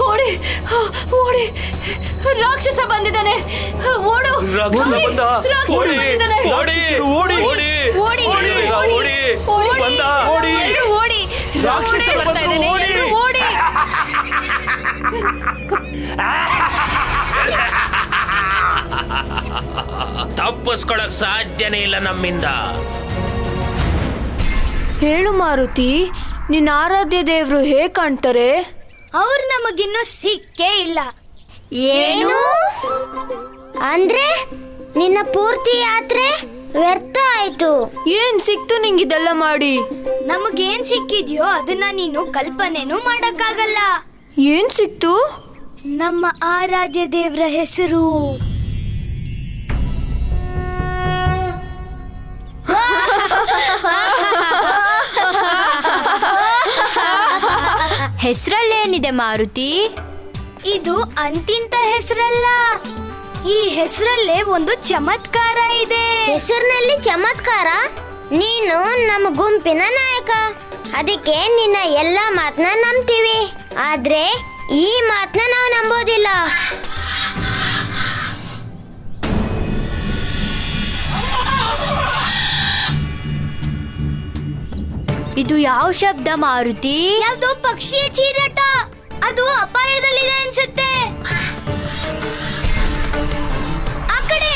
ಓಡಿ ಓಡಿ, ರಾಕ್ಷಸ ಬಂದಿದ್ದಾನೆ, ಓಡು. ರಾಕ್ಷಸ ಬಂದ, ಓಡಿ ಓಡಿ ಓಡಿ ಓಡಿ ಓಡಿ ಓಡಿ ಬಂದ, ಓಡಿ ಓಡಿ, ರಾಕ್ಷಸ ಬರ್ತಾ ಇದ್ದಾನೆ, ಓಡಿ. ತಪ್ಪಿಸ್ಕೊಳಕ್ ಸಾಧ್ಯನೇ ಇಲ್ಲ ನಮ್ಮಿಂದ. ಹೇಳು ಮಾರುತಿ, ನಿನ್ನ ಆರಾಧ್ಯ ದೇವ್ರು ಹೇಗ್ ಕಾಣ್ತಾರೆ? ಅವ್ರು ನಮಗಿನ್ನೂ ಸಿಕ್ಕೇ ಇಲ್ಲ. ಏನು ಅಂದ್ರೆ ನಿನ್ನ ಪೂರ್ತಿ ಯಾತ್ರೆ ವ್ಯರ್ಥ ಆಯ್ತು. ಏನ್ ಸಿಕ್ತು ನಿಂಗಿದೆಲ್ಲ ಮಾಡಿ? ನಮಗೇನ್ ಸಿಕ್ಕಿದ್ಯೋ ಅದನ್ನ ನೀನು ಕಲ್ಪನೆನೂ ಮಾಡಕ್ಕಾಗಲ್ಲ. ಏನ್ ಸಿಕ್ತು? ನಮ್ಮ ಆರಾಧ್ಯ ದೇವ್ರ ಹೆಸರು. ಹೆಸರಲ್ಲೇನಿದೆ ಮಾರುತಿ? ಇದು ಅಂತಿಂತ ಹೆಸರಲ್ಲ, ಈ ಹೆಸರಲ್ಲೇ ಒಂದು ಚಮತ್ಕಾರ ಇದೆ. ಹೆಸರಿನಲ್ಲಿ ಚಮತ್ಕಾರ? ನೀನು ನಮ್ಮ ಗುಂಪಿನ ನಾಯಕ, ಅದಕ್ಕೆ ನಿನ್ನ ಎಲ್ಲ ಮಾತನ್ನ ನಂಬ್ತೀವಿ. ಆದ್ರೆ ಈ ಮಾತನ್ನ ನಾವು ನಂಬೋದಿಲ್ಲ. ಇದು ಯಾವ ಶಬ್ದ ಮಾರುತಿ? ಯಾವ್ದೋ ಪಕ್ಷಿಯ ಚೀರಾಟ, ಅದು ಅಪಾಯದಲ್ಲಿದೆ ಅನ್ಸುತ್ತೆ. ಆ ಕಡೆ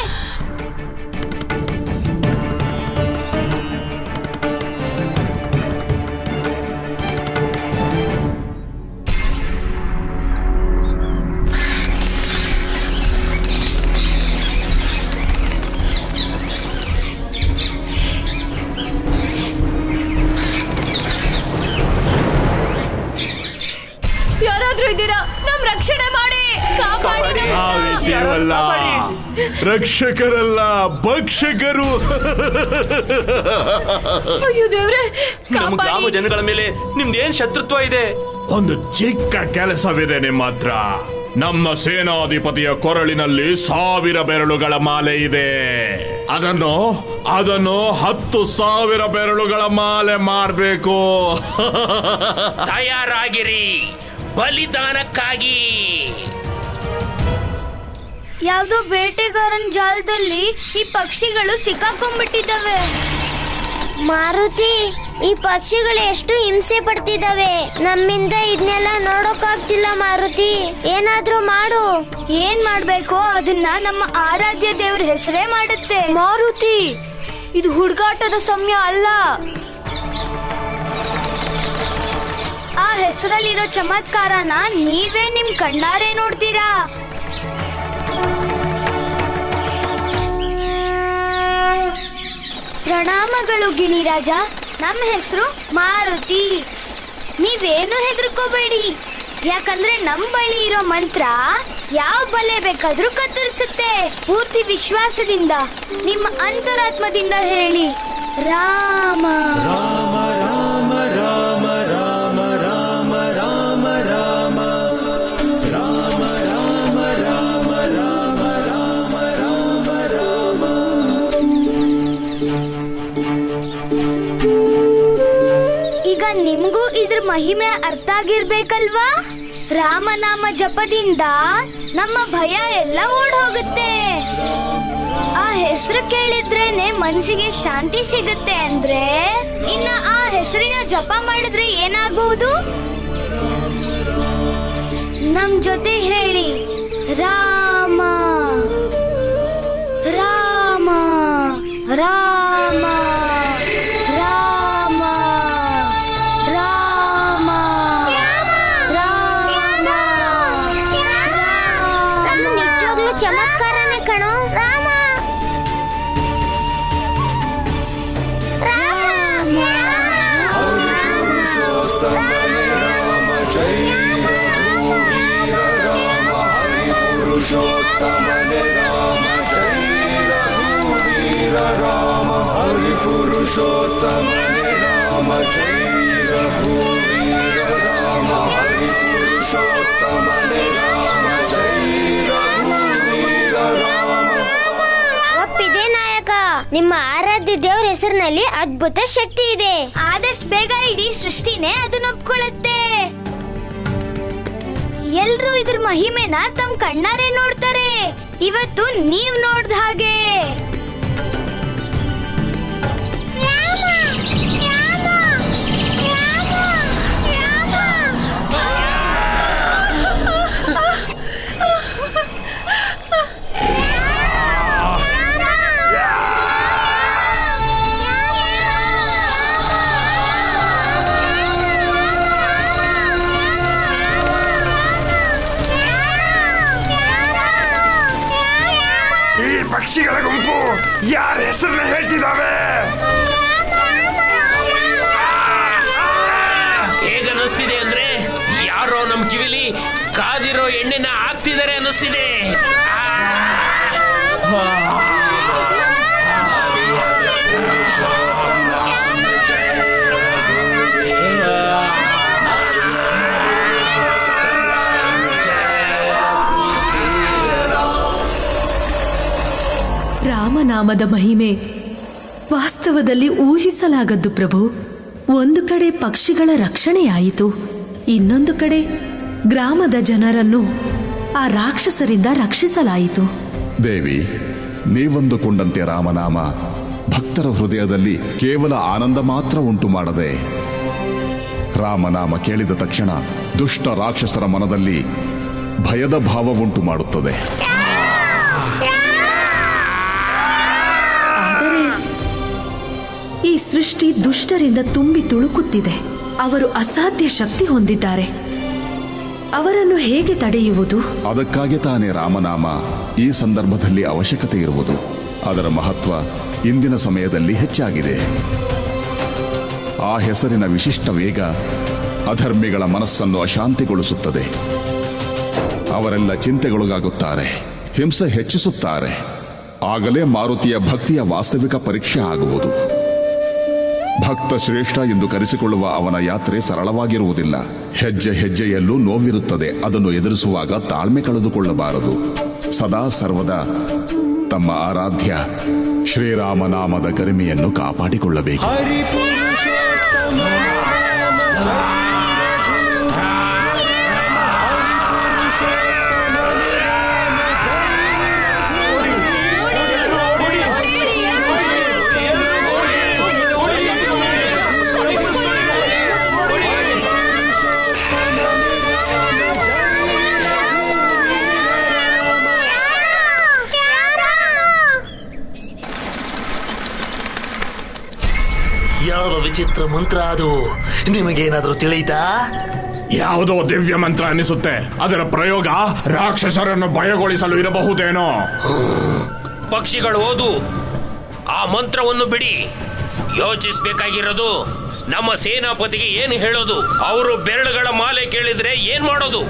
ಯಾರಾದ್ರೂ ಇದ್ದೀರಾ? ನಮ್ ರಕ್ಷಣೆ ಮಾಡಿ, ಕಾಪಾಡಿ. ನಾವಿದ್ದೇವಲ್ಲ, ರಕ್ಷಕರಲ್ಲ, ಭಕ್ಷಕರು. ಅಯ್ಯೋ ದೇವ್ರೆ, ನಮ್ಮ ಗ್ರಾಮ ಜನಗಳ ಮೇಲೆ ನಿಮ್ದೇನ್ ಶತ್ರುತ್ವ ಇದೆ? ಒಂದು ಚಿಕ್ಕ ಕೆಲಸವಿದೆ ನಿಮ್ಮ ಹತ್ರ. ನಮ್ಮ ಸೇನಾಧಿಪತಿಯ ಕೊರಳಿನಲ್ಲಿ 1000 ಬೆರಳುಗಳ ಮಾಲೆ ಇದೆ. ಅದನ್ನು 10,000 ಬೆರಳುಗಳ ಮಾಲೆ ಮಾರ್ಬೇಕು. ತಯಾರಾಗಿರಿ ಬಲಿದಾನಕ್ಕಾಗಿ. ಯಾವ್ದೋ ಬೇಟೆಗಾರನ ಜಾಲದಲ್ಲಿ ಈ ಪಕ್ಷಿಗಳು ಸಿಕ್ಕಾಕೊಂಡ್ಬಿಟ್ಟಿದ್ದಾವೆ. ಮಾರುತಿ, ಈ ಪಕ್ಷಿಗಳು ಎಷ್ಟು ಹಿಂಸೆ ಪಡ್ತಿದ್ದಾವೆ. ನಮ್ಮಿಂದ ಇದನ್ನೆಲ್ಲ ನೋಡೋಕಾಗ್ತಿಲ್ಲ ಮಾರುತಿ, ಏನಾದ್ರೂ ಮಾಡು. ಏನ್ ಮಾಡ್ಬೇಕೋ ಅದನ್ನ ನಮ್ಮ ಆರಾಧ್ಯ ದೇವ್ರ ಹೆಸರೇ ಮಾಡುತ್ತೆ. ಮಾರುತಿ, ಇದು ಹುಡುಗಾಟದ ಸಮಯ ಅಲ್ಲ. ಆ ಹೆಸರಲ್ಲಿರೋ ಚಮತ್ಕಾರನ ನೀವೇ ನಿಮ್ ಕಣ್ಣಾರೆ ನೋಡ್ತೀರಾ. ಪ್ರಣಾಮಗಳು ಗಿಣಿರಾಜ, ನಮ್ಮ ಹೆಸರು ಮಾರುತಿ. ನೀವೇನು ಹೆದರ್ಕೋಬೇಡಿ, ಯಾಕಂದ್ರೆ ನಮ್ ಬಳಿ ಇರೋ ಮಂತ್ರ ಯಾವ ಬಲೆ ಬೇಕಾದ್ರೂ ಕತ್ತರಿಸುತ್ತೆ. ಪೂರ್ತಿ ವಿಶ್ವಾಸದಿಂದ ನಿಮ್ಮ ಅಂತರಾತ್ಮದಿಂದ ಹೇಳಿ, ರಾಮ ರಾಮ ರಾಮ ರಾಮ ರಾಮ ರಾಮ ರಾಮ ರಾಮ ರಾಮ ರಾಮ ರಾಮ ರಾಮ ರಾಮ ರಾಮ ರಾಮ. ಈಗ ನಿಮ್ಗೂ ಇದ್ರ ಮಹಿಮೆ ಅರ್ಥ ಆಗಿರ್ಬೇಕಲ್ವಾ? ರಾಮನಾಮ ಜಪದಿಂದ ನಮ್ಮ ಭಯ ಎಲ್ಲ ಓಡ್ ಹೋಗುತ್ತೆ. ಆ ಹೆಸರು ಕೇಳಿದ್ರೇನೆ ಮನಸ್ಸಿಗೆ ಶಾಂತಿ ಸಿಗುತ್ತೆ. ಅಂದ್ರೆ ಇನ್ನ ಆ ಹೆಸರಿನ ಜಪ ಮಾಡಿದ್ರೆ ಏನಾಗಬಹುದು? ನಮ್ ಜೊತೆ ಹೇಳಿ, ರಾಮ ರಾಮ ರಾಮ ರಾಮ ರಾಮ ರಾಮ. ಅದು ನಿಜವಾಗ್ಲೂ ಚಮತ್ಕಾರನೇ ಕಣೋ. ರಾಮ पुरुषोत्तमने राम जय रघुवीर राम हरि पुरुषोत्तमने राम जय रघुवीर राम हरि पुरुषोत्तमने राम जय रघुवीर राम. ಒಪ್ಪಿದೆ ನಾಯಕ, ನಿಮ್ಮ ಆರಾಧ್ಯ ದೇವ್ರ ಹೆಸರಿನಲ್ಲಿ ಅದ್ಭುತ ಶಕ್ತಿ ಇದೆ. ಆದಷ್ಟು ಬೇಗ ಇಡೀ ಸೃಷ್ಟಿನೇ ಅದನ್ನ ಒಪ್ಕೊಳ್ಳುತ್ತೆ. ಎಲ್ರೂ ಇದ್ರ ಮಹಿಮೆನ ತಮ್ಮ ಕಣ್ಣಾರೆ ನೋಡ್ತಾರೆ. ಇವತ್ತು ನೀವ್ ನೋಡ್ದ ಹಾಗೆ. ಪಕ್ಷಿಗಳ ಗುಂಪು ಯಾರ ಹೆಸರನ್ನ ಹೇಳ್ತಿದ್ದಾವೆ? ಹೇಗನ್ನಿಸ್ತಿದೆ ಅಂದ್ರೆ ಯಾರೋ ನಮ್ ಕಿವಿಲಿ ಕಾದಿರೋ ಎಣ್ಣೆನ ಹಾಕ್ತಿದ್ದಾರೆ ಅನ್ನಿಸ್ತಿದೆ. ರಾಮನಾಮದ ಮಹಿಮೆ ವಾಸ್ತವದಲ್ಲಿ ಊಹಿಸಲಾಗದ್ದು ಪ್ರಭು. ಒಂದು ಕಡೆ ಪಕ್ಷಿಗಳ ರಕ್ಷಣೆಯಾಯಿತು, ಇನ್ನೊಂದು ಕಡೆ ಗ್ರಾಮದ ಜನರನ್ನು ಆ ರಾಕ್ಷಸರಿಂದ ರಕ್ಷಿಸಲಾಯಿತು. ದೇವಿ, ನೀವಂದುಕೊಂಡಂತೆ ರಾಮನಾಮ ಭಕ್ತರ ಹೃದಯದಲ್ಲಿ ಕೇವಲ ಆನಂದ ಮಾತ್ರ ಉಂಟು ಮಾಡದೆ, ರಾಮನಾಮ ಕೇಳಿದ ತಕ್ಷಣ ದುಷ್ಟ ರಾಕ್ಷಸರ ಮನದಲ್ಲಿ ಭಯದ ಭಾವವುಂಟು ಮಾಡುತ್ತದೆ. ಈ ಸೃಷ್ಟಿ ದುಷ್ಟರಿಂದ ತುಂಬಿ ತುಳುಕುತ್ತಿದೆ. ಅವರು ಅಸಾಧ್ಯ ಶಕ್ತಿ ಹೊಂದಿದ್ದಾರೆ. ಅವರನ್ನು ಹೇಗೆ ತಡೆಯುವುದು? ಅದಕ್ಕಾಗಿ ತಾನೇ ರಾಮನಾಮ ಈ ಸಂದರ್ಭದಲ್ಲಿ ಅವಶ್ಯಕತೆ ಇರುವುದು. ಅದರ ಮಹತ್ವ ಇಂದಿನ ಸಮಯದಲ್ಲಿ ಹೆಚ್ಚಾಗಿದೆ. ಆ ಹೆಸರಿನ ವಿಶಿಷ್ಟ ವೇಗ ಅಧರ್ಮಿಗಳ ಮನಸ್ಸನ್ನು ಅಶಾಂತಿಗೊಳಿಸುತ್ತದೆ. ಅವರೆಲ್ಲ ಚಿಂತೆಗೊಳಗಾಗುತ್ತಾರೆ, ಹಿಂಸೆ ಹೆಚ್ಚಿಸುತ್ತಾರೆ. ಆಗಲೇ ಮಾರುತಿಯ ಭಕ್ತಿಯ ವಾಸ್ತವಿಕ ಪರೀಕ್ಷೆ ಆಗುವುದು. ಭಕ್ತ ಶ್ರೇಷ್ಠ ಎಂದು ಕರೆಸಿಕೊಳ್ಳುವ ಅವನ ಯಾತ್ರೆ ಸರಳವಾಗಿರುವುದಿಲ್ಲ. ಹೆಜ್ಜೆ ಹೆಜ್ಜೆಯಲ್ಲೂ ನೋವಿರುತ್ತದೆ. ಅದನ್ನು ಎದುರಿಸುವಾಗ ತಾಳ್ಮೆ ಕಳೆದುಕೊಳ್ಳಬಾರದು. ಸದಾ ಸರ್ವದಾ ತಮ್ಮ ಆರಾಧ್ಯ ಶ್ರೀರಾಮನಾಮದ ಗರಿಮೆಯನ್ನು ಕಾಪಾಡಿಕೊಳ್ಳಬೇಕು. ಯಾವ ವಿಚಿತ್ರ ಮಂತ್ರ ಅದು? ನಿಮಗೇನಾದ್ರೂ ತಿಳಿಯಿತಾ? ಯಾವುದೋ ದಿವ್ಯ ಮಂತ್ರ ಅನಿಸುತ್ತೆ. ಅದರ ಪ್ರಯೋಗ ರಾಕ್ಷಸರನ್ನು ಭಯಗೊಳಿಸಲು ಇರಬಹುದೇನೋ. ಪಕ್ಷಿಗಳು ಓದು, ಆ ಮಂತ್ರವನ್ನು ಬಿಡಿ. ಯೋಚಿಸಬೇಕಾಗಿರೋದು ನಮ್ಮ ಸೇನಾಪತಿಗೆ ಏನು ಹೇಳೋದು. ಅವರು ಬೆರಳುಗಳ ಮಾಲೆ ಕೇಳಿದ್ರೆ ಏನ್ ಮಾಡೋದು?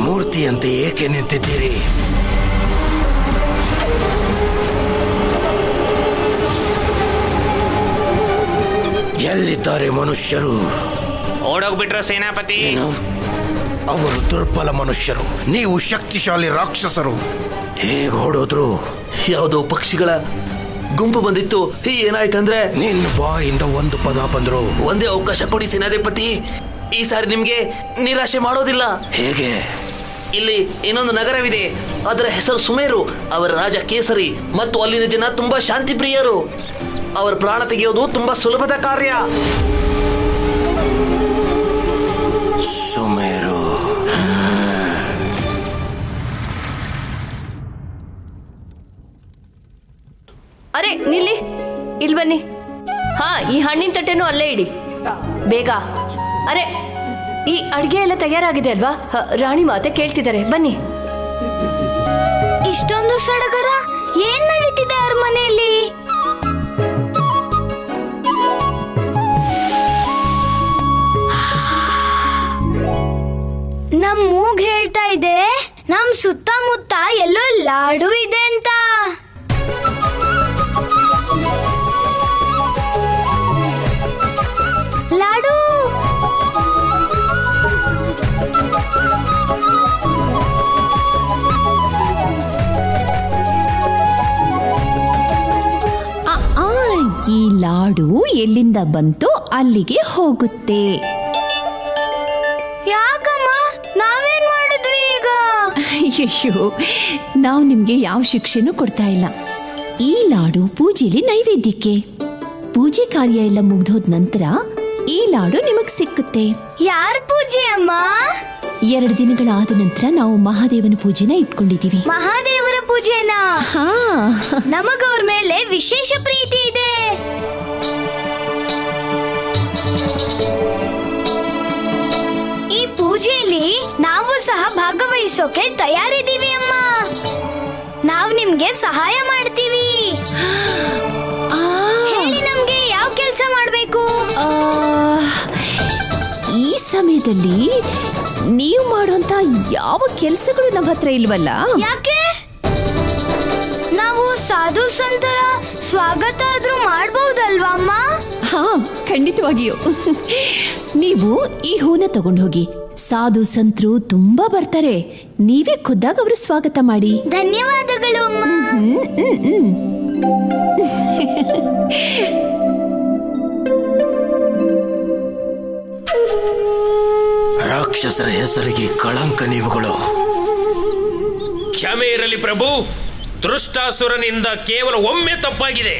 ಮೂರ್ತಿಯಂತೆ ಏಕೆ ನಿಂತಿದ್ದೀರಿ? ಎಲ್ಲಿದ್ದಾರೆ ಮನುಷ್ಯರು? ಓಡೋಗ್ಬಿಟ್ರ ಸೇನಾಪತಿ? ಅವರು ದುರ್ಬಲ ಮನುಷ್ಯರು, ನೀವು ಶಕ್ತಿಶಾಲಿ ರಾಕ್ಷಸರು. ಹೇಗೆ ಓಡೋದ್ರು? ಯಾವುದೋ ಪಕ್ಷಿಗಳ ಗುಂಪು ಬಂದಿತ್ತು. ಏನಾಯ್ತಂದ್ರೆ ನಿನ್ನ ಬಾಯಿಂದ ಒಂದು ಪದ ಬಂದ್ರು. ಒಂದೇ ಅವಕಾಶ ಕೊಡಿ ಸೇನಾಧಿಪತಿ, ಈ ಸಾರಿ ನಿಮ್ಗೆ ನಿರಾಶೆ ಮಾಡೋದಿಲ್ಲ. ಹೇಗೆ? ಇಲ್ಲಿ ಇನ್ನೊಂದು ನಗರವಿದೆ, ಅದರ ಹೆಸರು ಸುಮೇರು. ಅವರ ರಾಜ ಕೇಸರಿ ಮತ್ತು ಅಲ್ಲಿನ ಜನ ತುಂಬಾ ಶಾಂತಿ ಪ್ರಿಯರು. ಅವರ ಪ್ರಾಣ ತೆಗೆಯೋದು ತುಂಬಾ ಸುಲಭದ ಕಾರ್ಯ. ಸುಮೇರು. ಅರೆ ನಿಲ್ಲಿ, ಇಲ್ಲಿ ಬನ್ನಿ. ಹಾ, ಈ ಹಣ್ಣಿನ ತಟ್ಟೆನೂ ಅಲ್ಲೇ ಇಡಿ ಬೇಗ. ಅರೆ, ಈ ಅಡ್ಗೆ ಎಲ್ಲ ತಯಾರಾಗಿದೆ ಅಲ್ವಾ? ರಾಣಿ ಮಾತೆ ಕೇಳ್ತಿದ್ದಾರೆ, ಬನ್ನಿ. ಇಷ್ಟೊಂದು ಸಡಗರ ಏನ್ ನಡೀತಾ ನಡೀತಿದೆ ಅರಮನೆಯಲ್ಲಿ? ನಮ್ ಮೂಗ್ ಹೇಳ್ತಾ ಇದೆ ನಮ್ ಸುತ್ತಮುತ್ತ ಎಲ್ಲೋ ಲಾಡು ಇದೆ ಅಂತ. ಲಾಡು ಈ ಲಾಡು ಎಲ್ಲಿಂದ ಬಂತು ಅಲ್ಲಿಗೆ ಹೋಗುತ್ತೆ. ಯಾಕಮ್ಮ ನಾವೇನ್ ಮಾಡಿದ್ವಿ ಈಗ? ಅಯ್ಯೋ, ನಾವು ನಿಮ್ಗೆ ಯಾವ ಶಿಕ್ಷೆನೂ ಕೊಡ್ತಾ ಇಲ್ಲ. ಈ ಲಾಡು ಪೂಜೆಲಿ ನೈವೇದ್ಯಕ್ಕೆ. ಪೂಜೆ ಕಾರ್ಯ ಎಲ್ಲ ಮುಗ್ದೋದ್ ನಂತರ ಈ ಲಾಡು ನಿಮಗ್ ಸಿಕ್ಕುತ್ತೆ. ಯಾರ ಪೂಜೆ ಅಮ್ಮ? 2 ದಿನಗಳಾದ ನಂತರ ನಾವು ಮಹಾದೇವನ ಪೂಜೆನ ಇಟ್ಕೊಂಡಿದೀವಿ. ಮಹಾದೇವರ ಪೂಜೆನಾ? ಹಾ, ನಮಗವ್ರ ಮೇಲೆ ವಿಶೇಷ ಪ್ರೀತಿ ಇದೆ. ಈ ಪೂಜೆಯಲ್ಲಿ ನಾವು ಸಹ ಭಾಗವಹಿಸೋಕೆ ತಯಾರಿದ್ದೀವಿ ಅಮ್ಮ. ನಾವು ನಿಮ್ಗೆ ಸಹಾಯ ಮಾಡ್ತೀವಿ. ಹೇಳಿ ನಮ್ಗೆ ಯಾವ ಕೆಲಸ ಮಾಡ್ಬೇಕು? ಈ ಸಮಯದಲ್ಲಿ ನೀವು ಮಾಡುವಂತ ಯಾವ ಕೆಲಸಗಳು ನಮ್ಮ ಹತ್ರ ಇಲ್ವಲ್ಲ. ಯಾಕೆ? ನಾವು ಸಾಧು ಸಂತರ ಸ್ವಾಗತ ಆದ್ರೂ ಮಾಡಬಹುದಲ್ವಾ ಅಮ್ಮ? ಹಾ, ಖಂಡಿತವಾಗಿಯೂ. ನೀವು ಈ ಹೂನ ತಗೊಂಡು ಹೋಗಿ. ಸಾಧು ಸಂತರು ತುಂಬಾ ಬರ್ತಾರೆ. ನೀವೇ ಖುದ್ದಾಗಿ ಅವರು ಸ್ವಾಗತ ಮಾಡಿ. ಧನ್ಯವಾದಗಳು ಅಮ್ಮ. ರಾಕ್ಷಸರ ಹೆಸರಿಗೆ ಕಳಂಕ ನೀವುಗಳು. ಕ್ಷಮೆ ಇರಲಿ ಪ್ರಭು. ದೃಷ್ಟಾಸುರನಿಂದ ಕೇವಲ ಒಮ್ಮೆ ತಪ್ಪಾಗಿದೆ,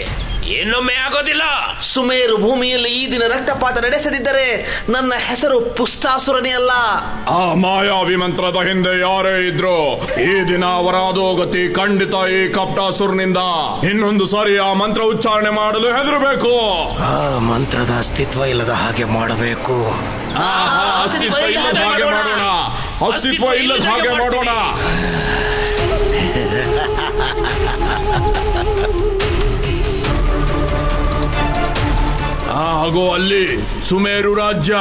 ಇನ್ನೊಮ್ಮೆ ಆಗೋದಿಲ್ಲ. ಸುಮೇರು ಭೂಮಿಯಲ್ಲಿ ಈ ದಿನ ರಕ್ತಪಾತ ನಡೆಸದಿದ್ದರೆ ನನ್ನ ಹೆಸರು ಪುಷ್ಟಾಸುರನೇ ಅಲ್ಲ. ಆ ಮಾಯಾವಿ ಮಂತ್ರದ ಹಿಂದೆ ಯಾರೇ ಇದ್ರು ಈ ದಿನ ಅವರ ಅಧೋಗತಿ ಖಂಡಿತ ಈ ಕಪಟಾಸುರನಿಂದ. ಇನ್ನೊಂದು ಸಾರಿ ಆ ಮಂತ್ರ ಉಚ್ಚಾರಣೆ ಮಾಡಲು ಹೆದರಬೇಕು. ಆ ಮಂತ್ರದ ಅಸ್ತಿತ್ವ ಇಲ್ಲದ ಹಾಗೆ ಮಾಡಬೇಕು. ಅಸ್ತಿತ್ವ ಇಲ್ಲದ ಹಾಗೆ ಮಾಡೋಣ. ಅಸ್ತಿತ್ವ ಇಲ್ಲದ ಹಾಗೆ ಮಾಡೋಣ. ಹಾಗೂ ಅಲ್ಲಿ ಸುಮೇರು ರಾಜ್ಯ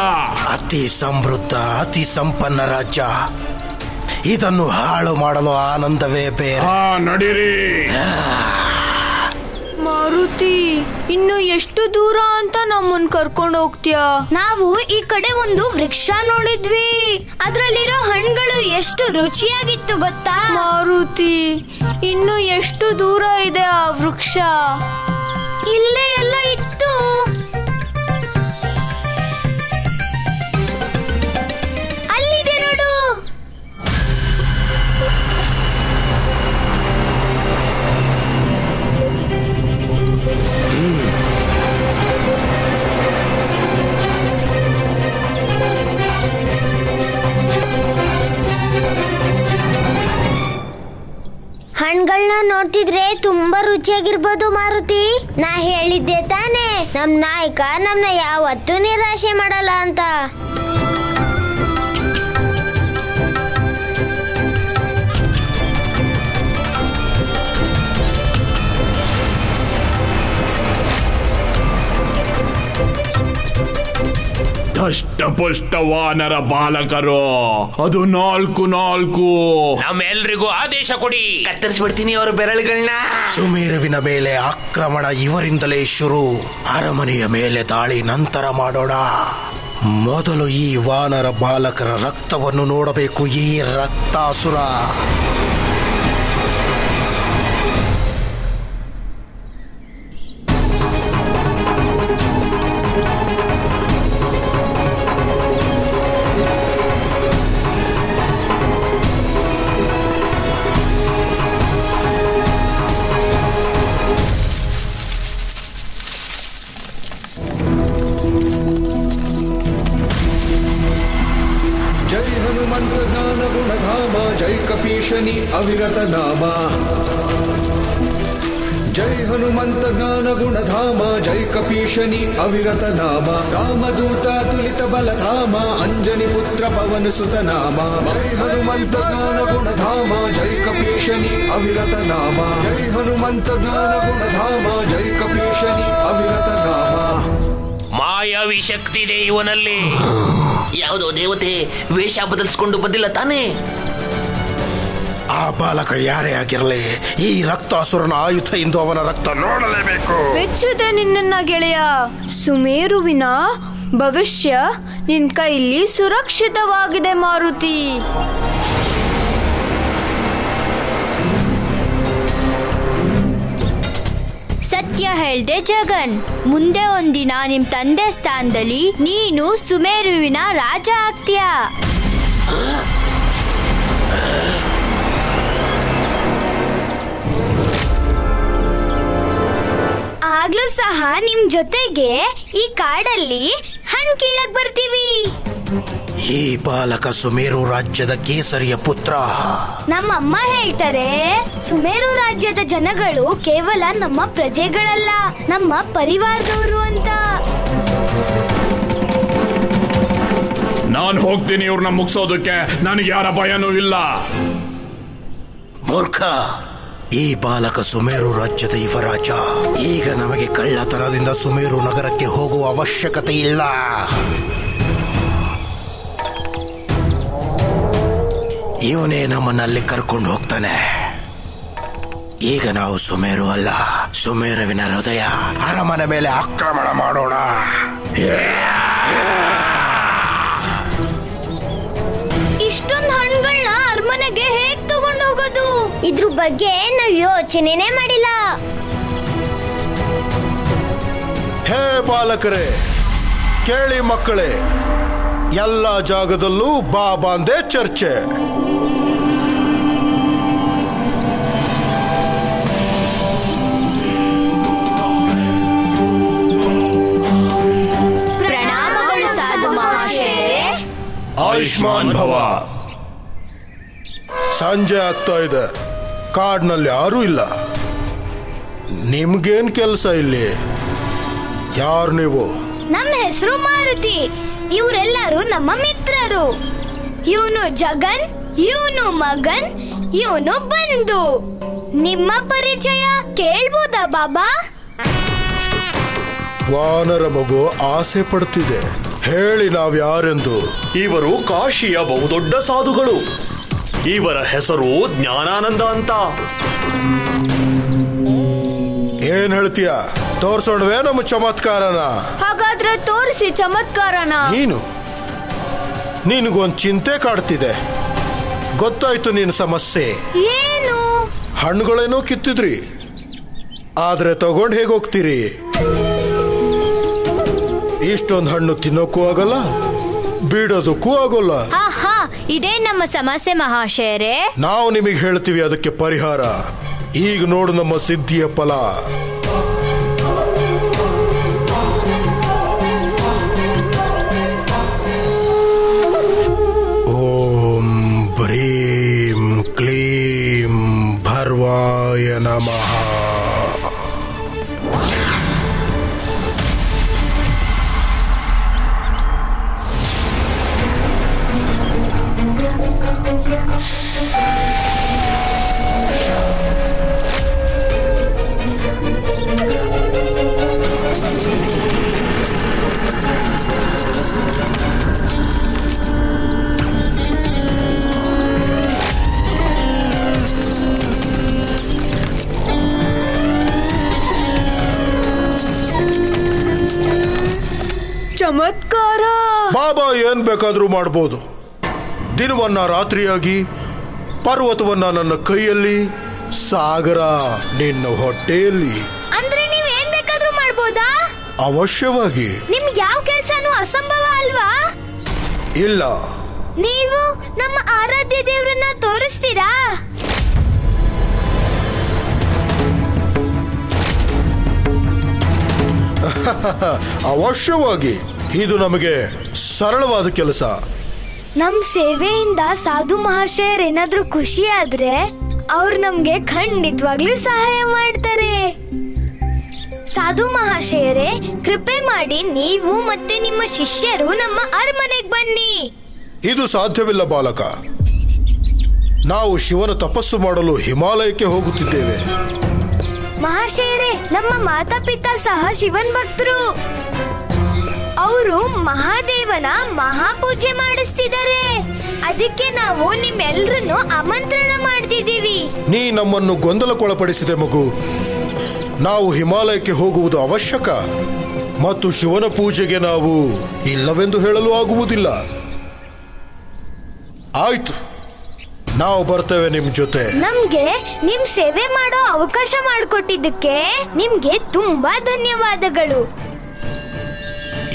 ಅತಿ ಸಮೃದ್ಧ, ಅತಿ ಸಂಪನ್ನ ರಾಜ್ಯ. ಇದನ್ನು ಹಾಳು ಮಾಡಲು ಆನಂದವೇ ಬೇರೆ. ನಡೀರಿ. ಮಾರುತಿ, ಇನ್ನು ಎಷ್ಟು ದೂರ ಅಂತ ನಮ್ಮನ್ ಕರ್ಕೊಂಡು ಹೋಗ್ತೀಯಾ? ನಾವು ಈ ಕಡೆ ಒಂದು ವೃಕ್ಷ ನೋಡಿದ್ವಿ. ಅದ್ರಲ್ಲಿರೋ ಹಣ್ಣುಗಳು ಎಷ್ಟು ರುಚಿಯಾಗಿತ್ತು ಗೊತ್ತಾ? ಮಾರುತಿ, ಇನ್ನು ಎಷ್ಟು ದೂರ ಇದೆ ಆ ವೃಕ್ಷ? ಇಲ್ಲೇ ಎಲ್ಲ ಇತ್ತು. ಅಲ್ಲಿದೆ ನೋಡು. ಹಣ್ಣುಗಳನ್ನ ನೋಡ್ತಿದ್ರೆ ತುಂಬಾ ರುಚಿಯಾಗಿರ್ಬೋದು ಮಾರುತಿ. ನಾ ಹೇಳಿದ್ದೆ ತಾನೇ, ನಮ್ ನಾಯಕ ನಮ್ನ ಯಾವತ್ತೂ ನಿರಾಶೆ ಮಾಡಲ್ಲ ಅಂತ. ದಷ್ಟಪುಷ್ಟ ವಾನರ ಬಾಲಕರು, ಅದು 4 ನಮ್ಮೆಲ್ರಿಗೂ ಆದೇಶ ಕೊಡಿ. ಕತ್ತರಿಸ್ಬಿಡ್ತೀನಿ ಅವರ ಬೆರಳುಗಳನ್ನ. ಸುಮೇರುವಿನ ಮೇಲೆ ಆಕ್ರಮಣ ಇವರಿಂದಲೇ ಶುರು. ಅರಮನೆಯ ಮೇಲೆ ದಾಳಿ ನಂತರ ಮಾಡೋಣ. ಮೊದಲು ಈ ವಾನರ ಬಾಲಕರ ರಕ್ತವನ್ನು ನೋಡಬೇಕು. ಈ ರಕ್ತಾಸುರ जय कपीशनि अविरत नामा ಜೈ ಹನುಮಂತ ಜ್ಞಾನ ಗುಣಧಾಮ ಜೈ ಕಪೀಶನಿ ಅವಿರತ ನಾಮ ರಾಮದೂತ ತುಲಿತ ಬಲಧಾಮ ಅಂಜನಿ ಪುತ್ರ ಪವನ ಸುತ ನಾಮ ಜೈ ಹನುಮಂತ ಜ್ಞಾನ ಗುಣಧಾಮ ಜೈ ಕಪೀಶನಿ ಅವಿರತ ನಾಮ ಜೈ ಹನುಮಂತ ಜ್ಞಾನ ಗುಣಧಾಮ ಜೈ ಕಪೀಶನಿ ಅವಿರತ ನಾಮ. ಮಾಯಾವಿ ಶಕ್ತಿ ಇದೆ ಇವನಲ್ಲಿ. ಯಾವುದೋ ದೇವತೆ ವೇಷ ಬದಲಿಸಿಕೊಂಡು ಬಂದಿಲ್ಲ ತಾನೇ? ಆ ಬಾಲಕ ಯಾರೇ ಆಗಿರಲಿ, ಈ ರಕ್ತಾಸುರನ ಆಯುಧ ಎಂದು ಅವನ ರಕ್ತ ನೋಡಲೇಬೇಕು. ಮೆಚ್ಚುತ್ತೆ ನಿನ್ನ ಗೆಳೆಯ. ಸುಮೇರುವಿನ ಭವಿಷ್ಯ ನಿನ್ ಕೈಲಿ ಸುರಕ್ಷಿತವಾಗಿದೆ ಮಾರುತಿ. ಸತ್ಯ ಹೇಳ್ದೆ ಜಗನ್, ಮುಂದೆ ಒಂದಿನ ನಿಮ್ ತಂದೆ ಸ್ಥಾನದಲ್ಲಿ ನೀನು ಸುಮೇರುವಿನ ರಾಜ ಆಗ್ತೀಯ. ಆಗ್ಲೂ ಸಹ ನಿಮ್ ಜೊತೆಗೆ ಈ ಕಾಡಲ್ಲಿ ಹಣ್ಣು ಕೀಳಕ್ ಬರ್ತೀವಿ. ಈ ಬಾಲಕ ಸುಮೇರು ರಾಜ್ಯದ ಕೇಸರಿಯ ಪುತ್ರ. ನಮ್ಮಮ್ಮ ಹೇಳ್ತಾರೆ, ಸುಮೇರು ರಾಜ್ಯದ ಜನಗಳು ಕೇವಲ ನಮ್ಮ ಪ್ರಜೆಗಳಲ್ಲ, ನಮ್ಮ ಪರಿವಾರದವರು ಅಂತ. ನಾನು ಹೋಗ್ತೀನಿ ಇವ್ರನ್ನ ಮುಗಿಸೋದಕ್ಕೆ. ನನಗೆ ಯಾರ ಭಯನೂ ಇಲ್ಲ. ಮೂರ್ಖ, ಈ ಬಾಲಕ ಸುಮೇರು ರಾಜ್ಯದ ಯುವರಾಜ. ಈಗ ನಮಗೆ ಕಳ್ಳತನದಿಂದ ಸುಮೇರು ನಗರಕ್ಕೆ ಹೋಗುವ ಅವಶ್ಯಕತೆ ಇಲ್ಲ. ಇವನೇ ನಮ್ಮನ್ನಲ್ಲಿ ಕರ್ಕೊಂಡು ಹೋಗ್ತಾನೆ. ಈಗ ನಾವು ಸುಮೇರು ಅಲ್ಲ, ಸುಮೇರುವಿನ ಹೃದಯ. ಅರಮನೆ ಮೇಲೆ ಆಕ್ರಮಣ ಮಾಡೋಣ. ಇಷ್ಟೊಂದು ಹಣ್ಣುಗಳನ್ನ ಅರಮನೆಗೆ ಹೇಗ್ ತಗೊಂಡು ಹೋಗೋದು? ಇದ್ರ ಬಗ್ಗೆ ನಾವು ಯೋಚನೆನೇ ಮಾಡಿಲ್ಲ. ಹೇ ಬಾಲಕರೇ, ಕೇಳಿ ಮಕ್ಕಳೇ, ಎಲ್ಲ ಜಾಗದಲ್ಲೂ ಬಾಬಾಂದೇ ಚರ್ಚೆ. ಪ್ರಣಾಮಗಳು ಸಾಧು ಮಹಾಶಯರೇ. ಆಯುಷ್ಮಾನ್ ಭವ. ಸಂಜೆ ಆಗ್ತಾ ಇದೆ, ಕಾಡ್ನಲ್ಲಿ ಯಾರೂ ಇಲ್ಲ. ನಿಮ್ಗೇನ್ ಕೆಲಸ ಇಲ್ಲಿ? ಯಾರು ನೀವು? ನಮ್ಮ ಹೆಸರು ಮಾರುತಿ. ಇವರೆಲ್ಲರೂ ನಮ್ಮ ಮಿತ್ರರು. ಇವನು ಜಗನ್, ಇವನು ಮಗನ್, ಇವನು ಬಂಧು. ನಿಮ್ಮ ಪರಿಚಯ ಕೇಳ್ಬೋದಾ ಬಾಬಾ? ವಾನರ ಮಗು ಆಸೆ ಪಡ್ತಿದೆ, ಹೇಳಿ ನಾವ್ಯಾರೆಂದು. ಇವರು ಕಾಶಿಯ ಬಹುದೊಡ್ಡ ಸಾಧುಗಳು. ಇವರ ಹೆಸರು ಜ್ಞಾನಾನಂದ ಅಂತ. ಏನ್ ಹೇಳ್ತೀಯ? ತೋರ್ಸೋಣವೇ ನಮ್ಮ ಚಮತ್ಕಾರನ? ಹಾಗಾದ್ರೆ ತೋರಿಸಿ ಚಮತ್ಕಾರನ. ನಿನಗೊಂದು ಚಿಂತೆ ಕಾಡ್ತಿದೆ. ಗೊತ್ತಾಯ್ತು ನಿನ್ನ ಸಮಸ್ಯೆ ಏನು? ಹಣ್ಣುಗಳೇನೋ ಕಿತ್ತಿದ್ರಿ, ಆದ್ರೆ ತಗೊಂಡು ಹೇಗೆ ಹೋಗ್ತೀರಿ? ಇಷ್ಟೊಂದು ಹಣ್ಣು ತಿನ್ನೋಕ್ಕೂ ಆಗಲ್ಲ, ಬಿಡೋದಕ್ಕೂ ಆಗೋಲ್ಲ. ಇದೇ ನಮ್ಮ ಸಮಸ್ಯೆ ಮಹಾಶಯರೇ. ನಾವು ನಿಮಗೆ ಹೇಳ್ತೀವಿ ಅದಕ್ಕೆ ಪರಿಹಾರ. ಈಗ ನೋಡು ನಮ್ಮ ಸಿದ್ಧಿಯ ಫಲ. ಓಂ ಭ್ರೀಂ ಕ್ಲೀಂ ಭರ್ವಾಯ ನಮಃ. ಚಮತ್ಕಾರ. ಬಾಬಾ ಏನ್ ಬೇಕಾದ್ರೂ ಮಾಡ್ಬೋದು. ದಿನವನ್ನ ರಾತ್ರಿಯಾಗಿ, ಪರ್ವತವನ್ನ ನನ್ನ ಕೈಯಲ್ಲಿ, ಸಾಗರ ನಿನ್ನ ಹೊಟ್ಟೆಯಲ್ಲಿ. ಅಂದ್ರೆ ನೀವ್ ಏನ್ ಬೇಕಾದ್ರೂ ಮಾಡ್ಬೋದಾ? ಅವಶ್ಯವಾಗಿ. ನಿಮ್ಗೆ ಯಾವ ಕೆಲ್ಸನೂ ಅಸಂಭವ ಅಲ್ವಾ? ಇಲ್ಲ. ನೀವು ನಮ್ಮ ಆರಾಧ್ಯ ದೇವರನ್ನ ತೋರಿಸ್ತೀರಾ? ಅವಶ್ಯವಾಗಿ. ಇದು ನಮಗೆ ಸರಳವಾದ ಕೆಲಸ. ನಮ್ ಸೇವೆಯಿಂದ ಸಾಧು ಮಹಾಶಯರ್ ಏನಾದ್ರೂ ಖುಷಿ ಆದ್ರೆ ಅವ್ರು ನಮ್ಗೆ ಖಂಡಿತವಾಗ್ಲೂ ಸಹಾಯ ಮಾಡ್ತಾರೆ. ಸಾಧು ಮಹಾಶಯರೇ, ಕೃಪೆ ಮಾಡಿ ನೀವು ಮತ್ತೆ ನಿಮ್ಮ ಶಿಷ್ಯರು ನಮ್ಮ ಅರಮನೆಗೆ ಬನ್ನಿ. ಇದು ಸಾಧ್ಯವಿಲ್ಲ ಬಾಲಕ. ನಾವು ಶಿವನ ತಪಸ್ಸು ಮಾಡಲು ಹಿಮಾಲಯಕ್ಕೆ ಹೋಗುತ್ತಿದ್ದೇವೆ. ಮಹಾಶಯರೇ, ನಮ್ಮ ಮಾತಾಪಿತಾ ಸಹ ಶಿವನ್ ಭಕ್ತರು. ಅವರು ಮಹಾದೇವನ ಮಹಾಪೂಜೆ ಮಾಡಿಸ್ತಿದ್ದಾರೆ. ಅದಕ್ಕೆ ನಾವು ನಿಮ್ಮೆಲ್ಲರನ್ನು ಆಮಂತ್ರಣ ಮಾಡ್ತಿದ್ದೀವಿ. ನೀ ನಮ್ಮನ್ನು ಗೊಂದಲಕ್ಕೊಳಪಡಿಸಿದೆ ಮಗು. ನಾವು ಹಿಮಾಲಯಕ್ಕೆ ಹೋಗುವುದು ಅವಶ್ಯಕ ಮತ್ತು ಶಿವನ ಪೂಜೆಗೆ ನಾವು ಇಲ್ಲವೆಂದು ಹೇಳಲು ಆಗುವುದಿಲ್ಲ. ಆಯ್ತು, ನಾವು ಬರ್ತೇವೆ ನಿಮ್ ಜೊತೆ. ನಮ್ಗೆ ನಿಮ್ ಸೇವೆ ಮಾಡೋ ಅವಕಾಶ ಮಾಡಿಕೊಟ್ಟಿದ್ದಕ್ಕೆ ನಿಮ್ಗೆ ತುಂಬಾ ಧನ್ಯವಾದಗಳು.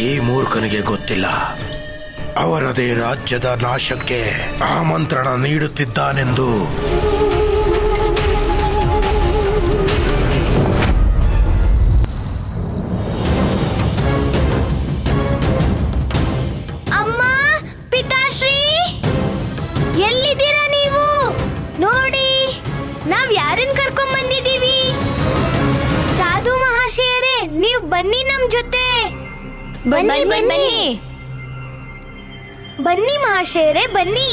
ಈ ಮೂರ್ಖನಿಗೆ ಗೊತ್ತಿಲ್ಲ, ಅವನದೇ ರಾಜ್ಯದ ನಾಶಕ್ಕೆ ಆಮಂತ್ರಣ ನೀಡುತ್ತಿದ್ದಾನೆಂದು. ಅಮ್ಮ, ಪಿತಾಶ್ರೀ, ಎಲ್ಲಿದ್ದೀರಾ ನೀವು? ನೋಡಿ, ನಾವ್ ಯಾರನ್ನ ಕರ್ಕೊಂಡ್ ಬಂದಿದ್ದೀವಿ. ಸಾಧು ಮಹಾಶಯರೇ, ನೀವು ಬನ್ನಿ ನಮ್ ಜೊತೆ. ಬನ್ನಿ ಬನ್ನಿ ಬನ್ನಿ ಮಹಾಶಯರೇ, ಬನ್ನಿ.